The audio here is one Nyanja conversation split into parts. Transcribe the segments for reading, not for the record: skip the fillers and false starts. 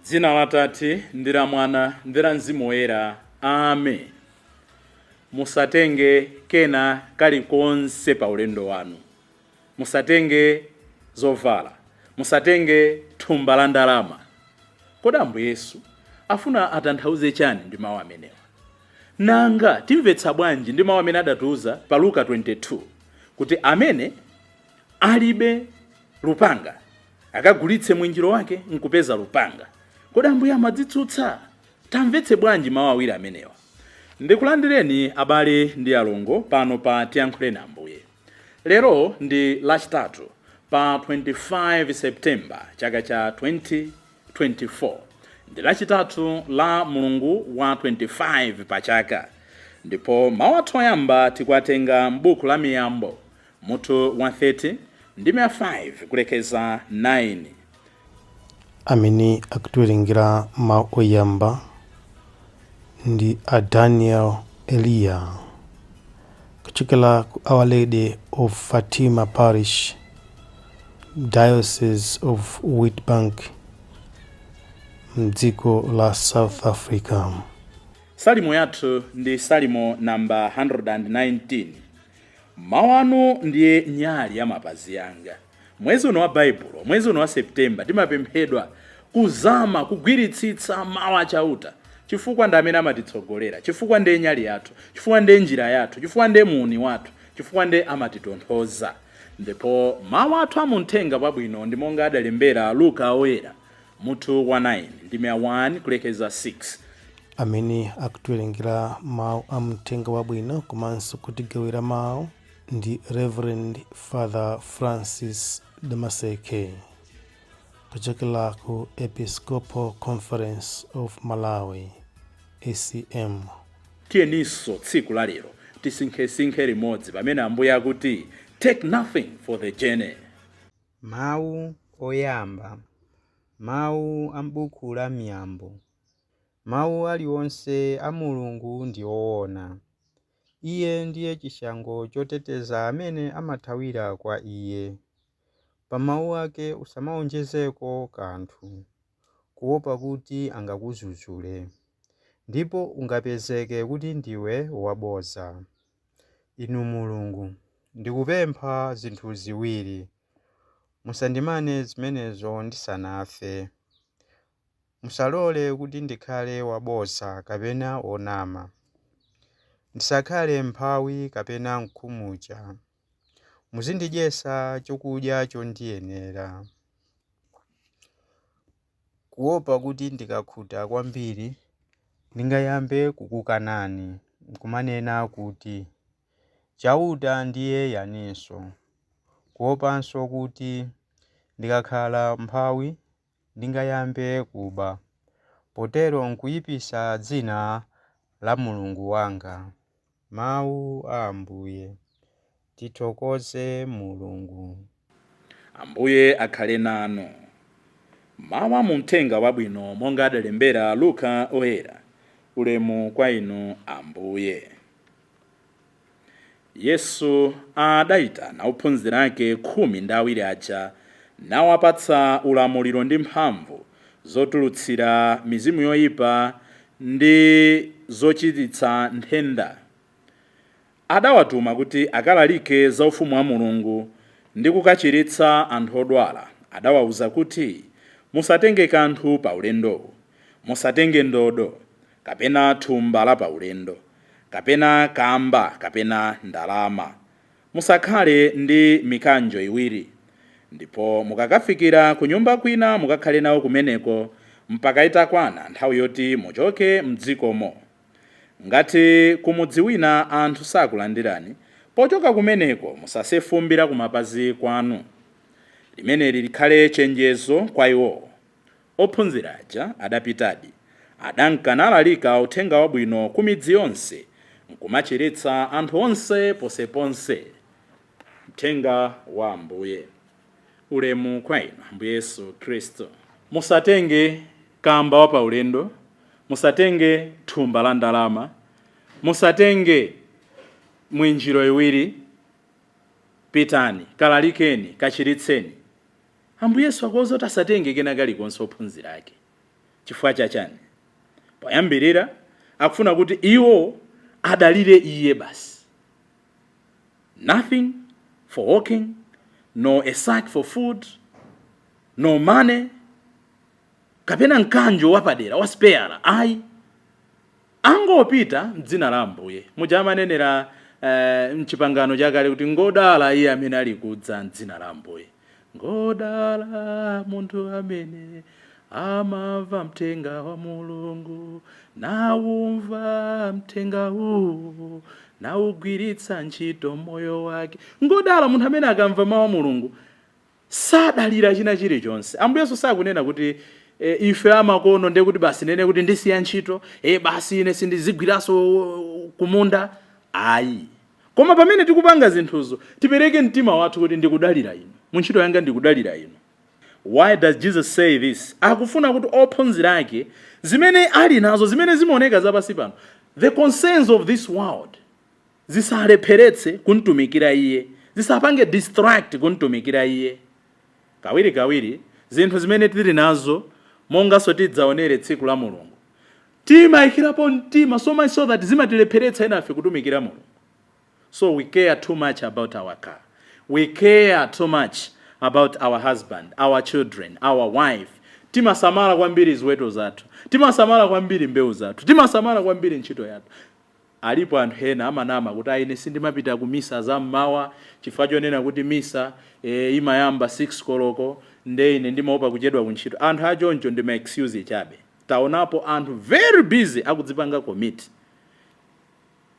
Dzina la Tate ndi la Mwana ndi la Mzimu Woyera. Amen. Musatenge kena kalikonse pa ulendo wanu. Musatenge zovala. Musatenge thumba la ndalama. Kodi Ambuye Yesu afuna atanthauze chani ndi mawu amenewa? Nanga timvetsa bwanji ndi mawu amene adatiuza pa Luka 22 kuti amene alibe lupanga akagulitse mwinjiro wake nkupeza lupanga. Kodi Ambuye amadzitsutsa? Tamvetse bwanji mawu awiri amenewa. Ndikulandireni abale ndi alongo pano pa Tiyankhule na Ambuye. Lero ndi lachitatu pa 25 September chaka cha 2024. Ndi lachitatu la mulungu wa 25 pachaka. Ndipo mawu athu oyamba tikwatenga m'buku la Miyambo mutu wa 30 ndi 5 kulekeza 9. Amene akutiwerengera mawu oyamba ndi a Daniel Eliya kuchokera ku Our Lady of Fatima Parish, Diocese of Witbank, mdziko la South Africa. Salimo yathu ndi salimo namba 119. Mawu anu ndiye nyali ya mapazi yanga. Mwezi uno wa Baibulo, mwezi uno wa Septemba timapemphedwa kuzama kugwiritsitsa mawu achauta, chifukwa ndi amene amatitsogolera, chifukwa ndiye nyali yathu, chifukwa ndiye njira yathu, chifukwa ndiye muni wathu, chifukwa ndiye amatitonthoza. Ndipo mawu athu amuthenga wabwino ndi monga adalembera Luka Oyera mutu wa 9 ndi 1 kulekeza 6. Amene akutiwerengera mawu amuthenga wabwino komanso kutigawira mawu ndi Reverend Father Francis Damaseke kuchokera ku Episcopal Conference of Malawi, ACM. Tiyeniso tsiku la lero tisinkhesinkhe limodzi pamene Ambuye akuti take nothing for the journey. Mawu oyamba. Mawu a m'buku la Miyambo. Mawu aliwonse a Mulungu ndi woona. Iye ndiye chishango choteteza amene amathawira kwa Iye. Pa mawu ake usamawonjezeko kanthu, kuopa kuti angakudzudzule, ndipo ungapezeke kuti ndiwe waboza. Inu Mulungu, ndikupempha zinthu ziwiri. Musandimane zimenezo ndisanafe. Musalole kuti ndikhale waboza kapena onama. Ndisakhale mphawi kapena mkhumucha. Muzindidyesa chakudya chondiyenera. Kuopa kuti ndikakhuta kwambiri ndingayambe kukukanani, nkumanena kuti chauta ndiye yaninso. Kuopanso kuti ndikakhala mphawi ndingayambe kuba, potero nkuyipisa dzina la Mulungu wanga. Mawu a Ambuye. Tithokoze Mulungu. Ambuye akhale nanu. Mawu amuthenga wabwino monga adalembera Luka Oyera. Ulemu kwa inu Ambuye. Yesu adayitana ophunzira ake 12 aja nawapatsa ulamuliro ndi mphamvu zotulutsira mizimu yoyipa ndi zochititsa nthenda. Adawatuma kuti akalalike za ufumu wa Mulungu ndi kukachiritsa anthu odwala. Adawawuza kuti musatenge kanthu pa ulendo, musatenge ndodo kapena thumba la pa ulendo, kapena kamba kapena ndalama. Musakhale ndi mikanjo iwiri. Ndipo mukakafikira ku nyumba kwina mukakhale nawo kumeneko mpaka itakwana nthawi yoti muchoke mdzikomo. Ngati kumudzi wina anthu sakulandirani, pochoka kumeneko musasefumbira kumapazi kwanu. Limeneli likhale chenjezo kwa iwo. Ophunzira aja adapitadi, adankalalika uthenga wabwino ku midzi yonse, nkumachiritsa anthu onse ponseponse. Uthenga wa Ambuye. Ulemu kwa inu Ambuye Yesu Kristo. Musatenge kamba wa pa ulendo, musatenge thumba la ndalama, musatenge mwinjiro iwiri. Pitani, kalalikeni, kachiritseni. Ambuye Yesu akoza tasatenge kena kalikonse ophunzira ake. chifukwa chachani? Poyambirira akufuna kuti iwo adalire iye basi. Nothing for walking, no a sack for food, no money, kapena mkanjo wapadera waspera. Ayi, angopita mdzina la Ambuye. Muja amanenera mchipangano chakale kuti ngodala iye amene ali kudza mdzina la Ambuye. Ngodala munthu amene amamva mthenga wa Mulungu, naumva mthenga uwu, naugwiritsa ntchito moyo wake. Ngodala munthu amene akamva mawu a Mulungu sadalira china chilichonse. Ambuye Yesu sakunena kuti ife amakono ndiye kuti basi nene kuti ndisiya ntchito, basi ine sindizigwiraso kumunda. Ayi. Koma pamene tikupanga zinthuzo, tipereke mtima wathu kuti ndikudalira inu. Mu ntchito yanga ndikudalira inu. Why does Jesus say this? Akufuna kuti ophunzira ake zimene ali nazo, zimene zimaoneka zapasi pano, the concerns of this world, zisalepheretse kuntumikira iye, zisapange distract kuntumikira iye. Kawiri zinthu zimene tili nazo monga so tidzaonere tsiku la Mulungu, timayikirapo mtima so much so that zimatilepheretsa enafe kutumikira Mulungu. So we care too much about our car, we care too much about our husband, our children, our wife. Timasamala kwambiri ziweto zathu, timasamala kwambiri mbewu zathu, timasamala kwambiri ntchito yathu. Alipo anthu ena amanama kuti aine sindimapita ku misa za mmawa chifukwa chonena kuti misa imayamba 6 koloko nde ine ndimaopa kuchedwa ku ntchito. Anthu achoncho ndima excuse chabe. Taonapo anthu very busy akudzipanga komiti.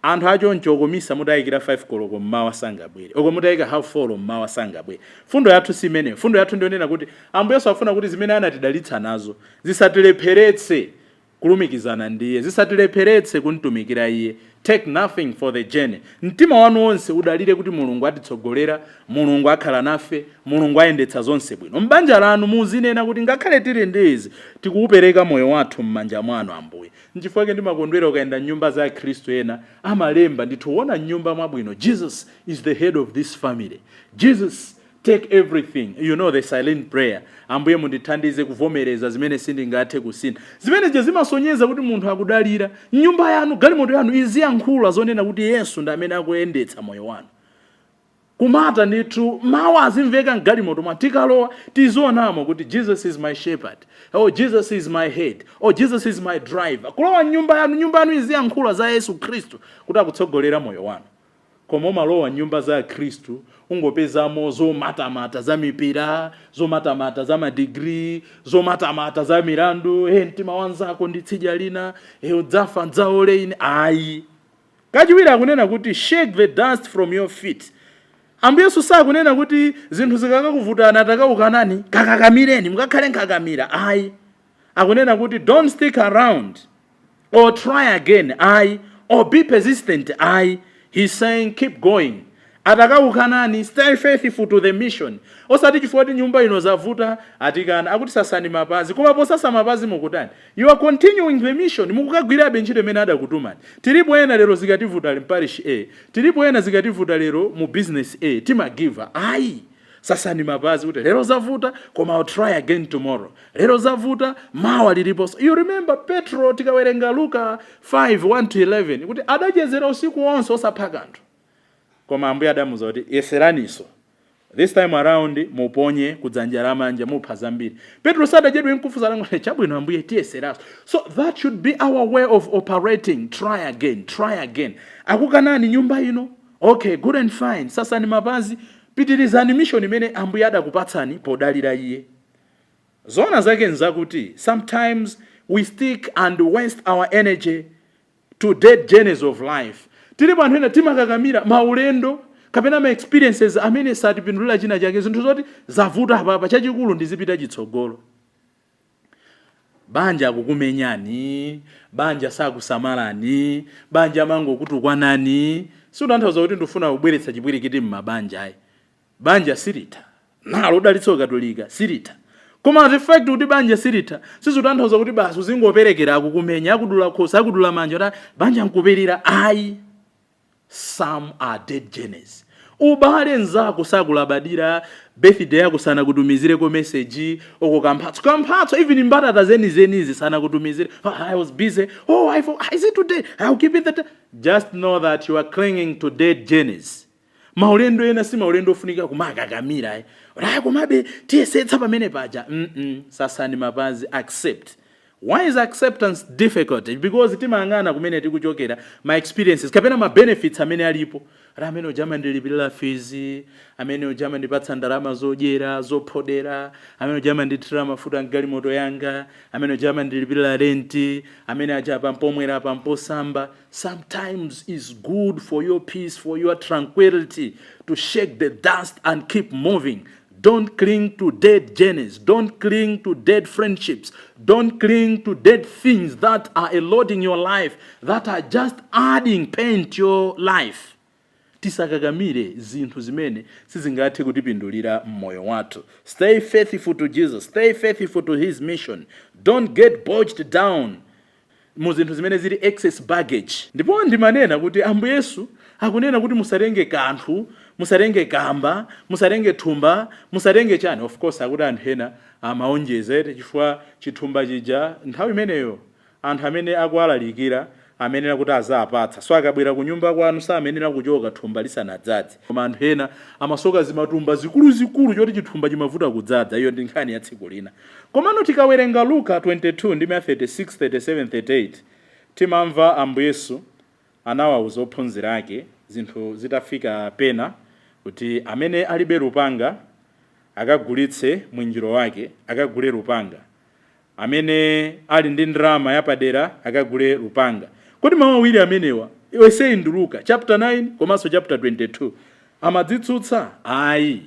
Anthu achoncho komisa mutayikira 5 koloko mmawa sangabwere, oko mutayika half 4 mmawa sangabwere. Fundo yathu simene, fundo yathu ndionena kuti Ambuye Yesu afuna kuti zimene anatidalitsa nazo zisatilepheretse kulumikizana ndiye, zisatilepheretse kuntumikira iye. Take nothing for the journey. Mtima wanu wonse udalire kuti Mulungu atitsogolera, Mulungu akhala nafe, Mulungu ayendetsa zonse bwino. Mbanja lanu muzinena kuti ngakhale tili ndizi tikuupereka moyo wathu m'manja mwanu Ambuye. Nchifukwa ke ndimakondwera ukaenda nyumba za Khristu ena amalemba ndituona nyumba mwabwino, Jesus is the head of this family. Jesus take everything. You know the silent prayer. Ambuye mundithandize kuvomereza zimene sindingathe kusintha. Zimene je zimasonyeza kuti munthu akudalira nyumba yanu, galimoto yanu iziyankhula zonena kuti Yesu ndi amene akuyendetsa moyo wanu. Kumata ndithu mawu azimveka mgalimoto mwa tikalowa tizionamo kuti Jesus is my shepherd, oh Jesus is my head, oh Jesus is my driver. Kulowa nyumba yanu iziyankhula za Yesu Khristu kuti akutsogolera moyo wanu. Koma malowa nyumba za Khristu ungopezamo zomatamata za mipira, zomatamata za madegree, zomatamata za mirandu, mtima wanzako nditsidya lina, udzafa ndzaole ine. Ayi. Kachiwiri akunena kuti shake the dust from your feet. Ambuye Yesu sakunena kuti zinthu zikakakuvutana takaukanani kakakamireni mukakhale nkakamira. Ayi. Akunena kuti don't stick around or try again. Ayi. Or be persistent. Ayi. He's saying keep going. Atakaukanani, stay faithful to the mission. Osati chifukwa nyumba ino zavuta atikana akuti sasani mapazi. Koma posasa mapazi mukutani. You are continuing the mission. Mukukagwira benchito imene adakutumani. Tilipo ena lero zikativuta mu parish A. Tilipo ena zikativuta lero mu business A. Tima giver. Ayi. Sasani mapazi kuti lero zavuta koma I'll try again tomorrow. Lero zavuta mawa lilipo. You remember Petro tikawerenga Luka 5:1-11 kuti adachezera usiku wonse osaphakanthu. Koma Ambuye adamuza kuti yeseraniso. This time around muponye kudzanja lamanja mupha zambiri. Petro sadachedwe mkufuza langu chabwino Ambuye tiyeseraso. So that should be our way of operating. Try again, try again. Akukanani nyumba ino? Okay, good and fine. Sasa ni mapazi pitirizani mission imene Ambuye adakupatsani podalira iye. Zona zake nzakuti sometimes we stick and waste our energy to dead journeys of life. Tilipo anthu ena timakakamira maulendo kapena ma experiences amene satipindulira china chake, zinthu zoti zavuta apa chachikulu ndizipita chitsogolo. Banja kukumenyani, banja sakusamalani, banja mango kutukwanani. Siutanthauza kuti ndifuna kubweretsa chipwirikiti m'mabanja ayi. Banja sirita. Nalo dalitso katolika sirita. Koma the fact kuti banja sirita, sizutanthauza kuti basi uzingoperekera akukumenya, akudula khosi, akudula manja, banja nkupirira. Ayi. Some are dead journeys. ubale nzako sakulabadira birthday yako sana kutumizireko message oko kamphatso even mbatata zenizi sana kutumizire. I was busy. Is it today? I'll keep it that. Just know that you are clinging to dead journeys. Maulendo ena si maulendo ofunika kumakakamira komabe tiyesetsa pamene paja. Sasa ni mapazi. Accept. Why is acceptance difficult? Because timangana kumene tikuchokera my experiences kapena ma benefits amene alipo. Amene ojama ndilipirira fees, amene ojama ndipatsa ndalama zodyera zophodera, amene ojama ndithira mafuta mgalimoto yanga, amene ojama ndilipirira rent, amene aja pampomwera pamposamba. Sometimes it's good for your peace, for your tranquility, to shake the dust and keep moving. Don't cling to dead journeys. Don't cling to dead friendships. Don't cling to dead things that are eroding your life, that are just adding pain to your life. Tisakagamire zinthu zimene sizingathe kutipindulira mmoyo wathu. Stay faithful to Jesus. Stay faithful to his mission. Don't get bogged down mu zinthu zimene zili excess baggage. Ndipo ndimanena kuti Ambuye Yesu akunena kuti musatenge kanthu, musatenge kamba, musatenge thumba, musatenge chani. Of course akuti anthu ena amaonjezere chifukwa chithumba chija nthawi imeneyo anthu amene akualalikira amenera kuti azapatsa. So akabwera ku nyumba kwanu samenera kuchoka thumba lisanadzadze. Koma anthu ena amasoka zimatumba zikulu choti chithumba chimavuta kudzadza. Iyo ndi nkhani ya tsiku lina. Komano tikawerenga Luka 22 ndi 36, 37, 38 timamva Ambuye Yesu anawauza ophunzira ake zinthu zitafika pena kuti amene alibe lupanga akagulitse mwinjiro wake akagule lupanga, amene ali ndi ndalama yapadera akagule lupanga. Kodi mawu awiri amenewa iwese ndi Luka chapter 9 komanso chapter 22 amadzitsutsa? Ayi.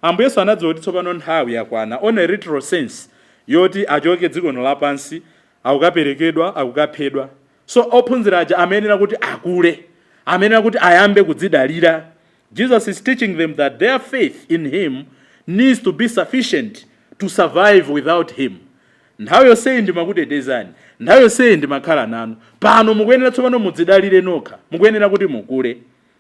Ambuye Yesu anadziwa kuti tsopano nthawi yakwana on a literal sense yoti achoke dziko lapansi akukaperekedwa akukaphedwa. So ophunzira aja amenera kuti akule, amenera kuti ayambe kudzidalira. Jesus is teaching them that their faith in him needs to be sufficient to survive without him. Nthawi yonse ndimakutetezani, nthawi yonse ndimakhala nanu. Pano mukuyenera tsopano mudzidalire nokha, mukuyenera kuti mukule.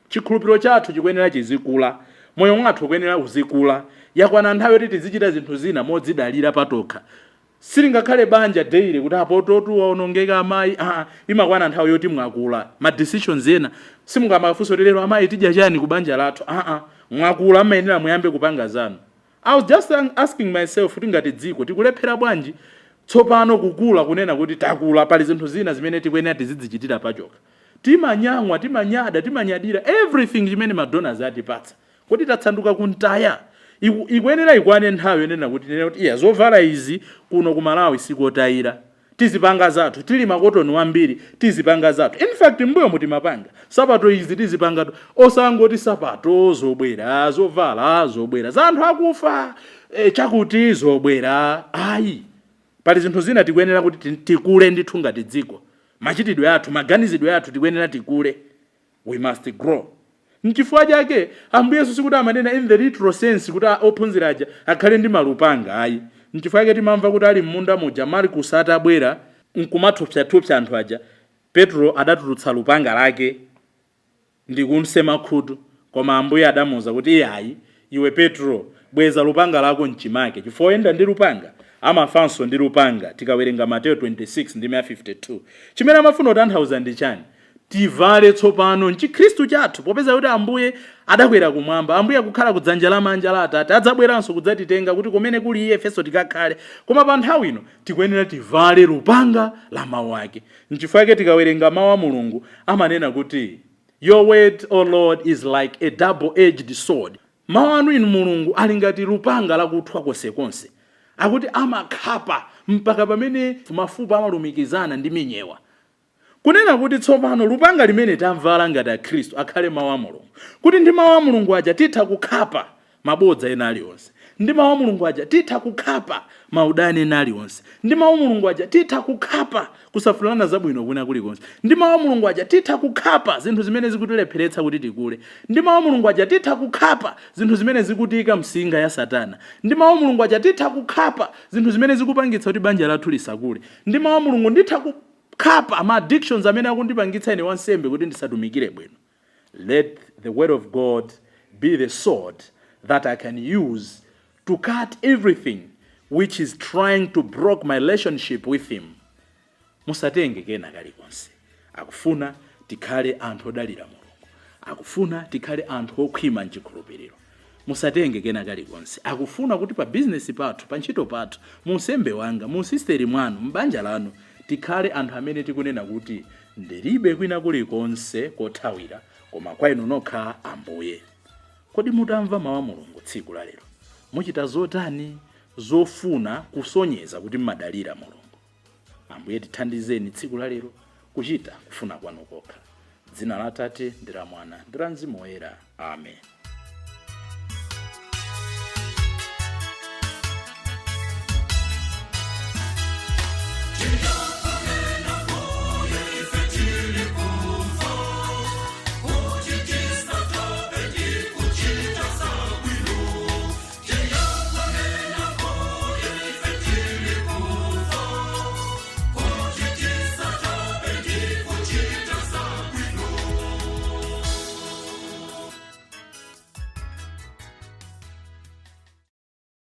Chikhulupiriro chathu chikuyenera chizikula, moyo wathu ukuyenera uzikula. Yakwana nthawi yoti tizichita zinthu zina modzidalira patokha. Silingakhale banja daily kuti apo totu waonongeka amayi. Imakwana nthawi yoti mwakula. Ma decisions ena simungamafunso lero amayi tidya chani ku banja lathu. Mwakula amayenera muyambe kupanga zanu. I was just asking myself kuti ngati dziko tikulephera bwanji tsopano kukula kunena kuti takula pali zinthu zina zimene tikuyenera tizidzichitira pachoka. Timanyamwa, timanyada, timanyadira everything chimene madonors atipatsa. Kuti tatsanduka kuntaya. Ikuyenera ikwane nthawi yonena kuti zovala izi kuno ku Malawi sikotayira. Tizipanga zathu, tili makotoni wambiri, tizipanga zathu. In fact mbuyo mutimapanga. Sapato izi tizipanga osangoti sapato zobwera, zovala zobwera. Zanthu akufa, chakuti zobwera. Ayi. Pali zinthu zina tikuyenera kuti tikule ndithu ngati dziko. Machitidwe athu, maganizidwe athu tikuyenera tikule. We must grow. Nchifukwa chake Ambuye Yesu sikuti amanena in the literal sense kuti ophunzira aja akhale ndi malupanga. Ayi. Nchifukwa chake timamva kuti ali munda muja Markus atabwera nkumathupsa anthu aja, Petro adatulutsa lupanga lake ndi kumsema khutu. Koma Ambuye adamuwuza kuti ayi, iwe Petro bweza lupanga lako mchimake. Chifukwa yenda ndi lupanga amafanso ndi lupanga. Tikawerenga Mateo 26 ndi 52. Chimene amafuna kutanthauza ndi chani? Tivale tsopano nchikhristu chathu popeza kuti Ambuye adakwera kumwamba. Ambuye akukhala kudzanja lamanja la Atate, adzabweranso kudzatitenga kuti kumene kuli iye ifenso tikakhale. Koma pa nthawi ino tikuyenera tivale lupanga la mawu ake. Nchifukwa chake tikawerenga mawu a Mulungu amanena kuti your word, O Lord, is like a double-edged sword. Mawu anu inu Mulungu ali ngati lupanga lakuthwa konsekonse. Akuti amakhapa mpaka pamene mafupa amalumikizana ndi minyewa. Kunena kuti tsopano lupanga limene tamvala ngati a Khristu akhale mawu a Mulungu. Kuti ndi mawu a Mulungu aja titha kukhapa mabodza ena aliwonse. Ndi mawu a Mulungu aja titha kukhapa maudani ena aliwonse. Ndi mawu a Mulungu aja titha kukhapa kusafulana zabwino kuna kulikonse. Ndi mawu a Mulungu aja titha kukhapa zinthu zimene zikutilepheretsa kuti tikule. Ndi mawu a Mulungu aja titha kukhapa zinthu zimene zikutika msinga ya Satana. Ndi mawu a Mulungu aja titha kukhapa zinthu zimene zikupangitsa kuti banja lathu lisakule. Ndi mawu a Mulungu nditha kukhapa ama addictions amene akundipangitsa ine wansembe kuti ndisatumikire bwino. Let the word of God be the sword that I can use to cut everything which is trying to break my relationship with him. Musatenge kena kalikonse. Akufuna tikhale anthu odalira Mulungu. Akufuna tikhale anthu okhwima mchikhulupiriro. Musatenge kena kalikonse. Akufuna kuti pa business pathu, pa ntchito pathu, mu nsembe wanga, mu sisteri mwanu, mbanja lanu, tikhale anthu amene tikunena kuti ndilibe kwina kulikonse kothawira, koma kwa inu nokha Ambuye. Kodi mutamva mawu a Mulungu tsiku la lero? Muchita zotani zofuna kusonyeza kuti mmadalira Mulungu? Ambuye tithandizeni tsiku la lero kuchita kufuna kwanu kokha. Dzina la Atate ndi la Mwana ndi la Mzimu Woyera. Amen.